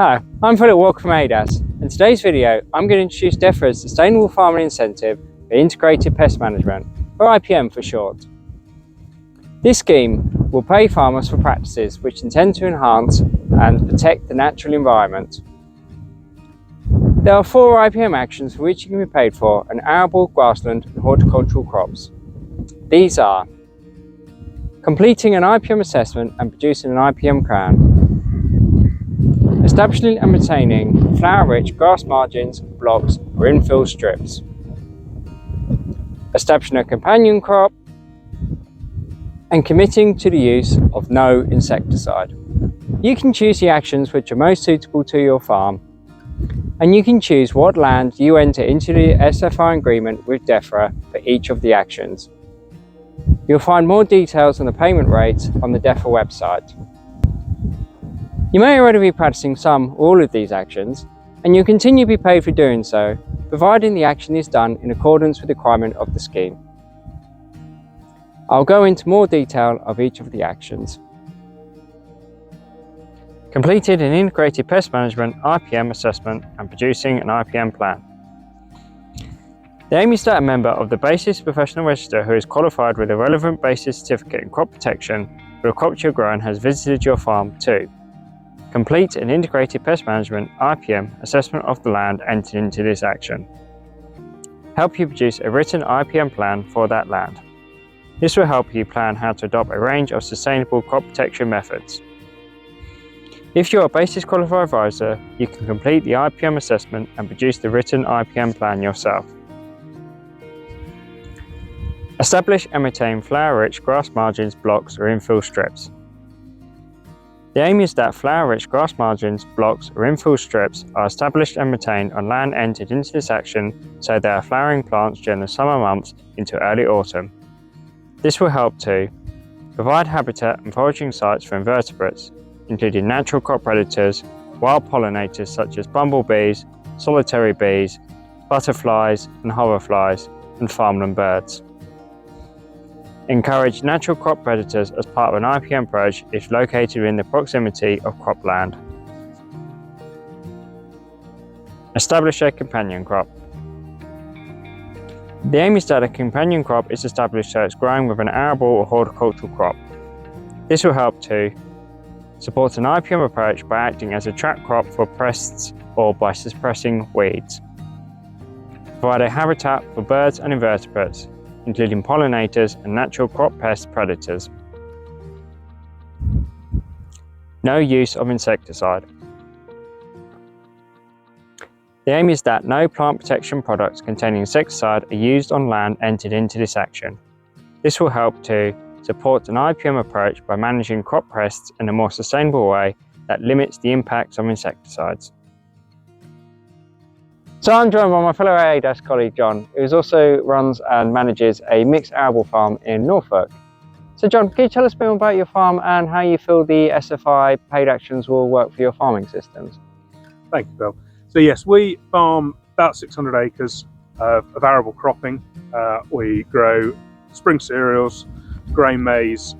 Hi, I'm Philip Walker from ADAS. In today's video, I'm going to introduce DEFRA's Sustainable Farming Incentive for Integrated Pest Management, or IPM for short. This scheme will pay farmers for practices which intend to enhance and protect the natural environment. There are 4 IPM actions for which you can be paid for on arable, grassland and horticultural crops. These are completing an IPM assessment and producing an IPM plan, establishing and maintaining flower-rich grass margins, blocks or infill strips, establishing a companion crop, and committing to the use of no insecticide. You can choose the actions which are most suitable to your farm, and you can choose what land you enter into the SFI agreement with DEFRA for each of the actions. You'll find more details on the payment rates on the DEFRA website. You may already be practicing some or all of these actions, and you'll continue to be paid for doing so, providing the action is done in accordance with the requirement of the scheme. I'll go into more detail of each of the actions. Completed an integrated pest management IPM assessment and producing an IPM plan. The aim is that a member of the Basis Professional Register who is qualified with a relevant Basis certificate in crop protection for the crops you're growing has visited your farm to complete an integrated pest management IPM assessment of the land entered into this action. Help you produce a written IPM plan for that land. This will help you plan how to adopt a range of sustainable crop protection methods. If you're a Basis Qualified Advisor, you can complete the IPM assessment and produce the written IPM plan yourself. Establish and maintain flower-rich grass margins, blocks or infill strips. The aim is that flower-rich grass margins, blocks or infill strips are established and maintained on land entered into this action so there are flowering plants during the summer months into early autumn. This will help to provide habitat and foraging sites for invertebrates, including natural crop predators, wild pollinators such as bumblebees, solitary bees, butterflies and hoverflies, and farmland birds. Encourage natural crop predators as part of an IPM approach if located in the proximity of cropland. Establish a companion crop. The aim is that a companion crop is established so it's grown with an arable or horticultural crop. This will help to support an IPM approach by acting as a trap crop for pests or by suppressing weeds. Provide a habitat for birds and invertebrates, including pollinators and natural crop pest predators. No use of insecticide. The aim is that no plant protection products containing insecticide are used on land entered into this action. This will help to support an IPM approach by managing crop pests in a more sustainable way that limits the impacts of insecticides. So I'm joined by my fellow ADAS colleague John, who also runs and manages a mixed arable farm in Norfolk. So John, can you tell us a bit more about your farm and how you feel the SFI paid actions will work for your farming systems? Thank you, Bill. So yes, we farm about 600 acres of arable cropping. We grow spring cereals, grain maize,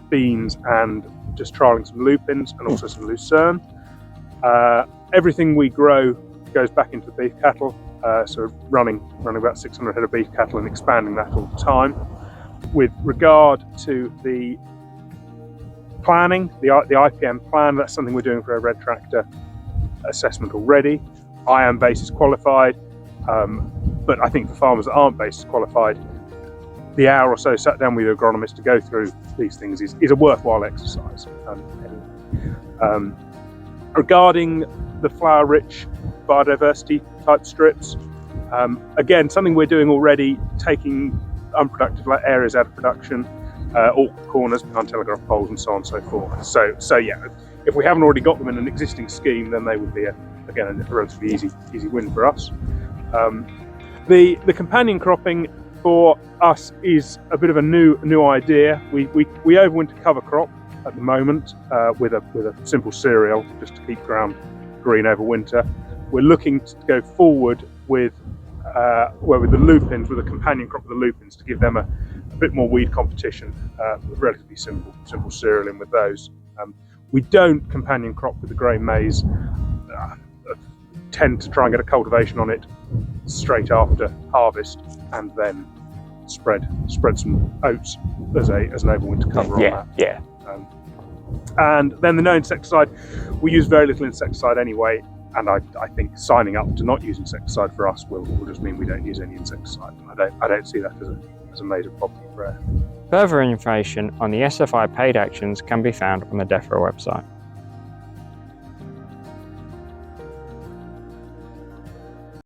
beans, and just trialling some lupins and also some lucerne. Everything we grow goes back into beef cattle, so we're running about 600 head of beef cattle and expanding that all the time. With regard to the planning, the IPM plan, that's something we're doing for a red tractor assessment already. I am Basis qualified, but I think for farmers that aren't Basis qualified, the hour or so sat down with the agronomist to go through these things is a worthwhile exercise. Regarding the flower-rich biodiversity type strips, again, something we're doing already, taking unproductive areas out of production, awkward corners behind telegraph poles and so on and so forth. So yeah, if we haven't already got them in an existing scheme, then they would be again a relatively easy win for us. The companion cropping for us is a bit of a new idea. We overwinter cover crop at the moment with a simple cereal just to keep ground green over winter. We're looking to go forward with the lupins, with a companion crop of the lupins, to give them a bit more weed competition, with relatively simple cereal in with those. We don't companion crop with the grain maize tend to try and get a cultivation on it straight after harvest, and then spread some oats as an overwinter cover on that. Yeah. And then the no insecticide, we use very little insecticide anyway, and I think signing up to not use insecticide for us will just mean we don't use any insecticide. I don't see that as a major problem for air. Further information on the SFI paid actions can be found on the DEFRA website.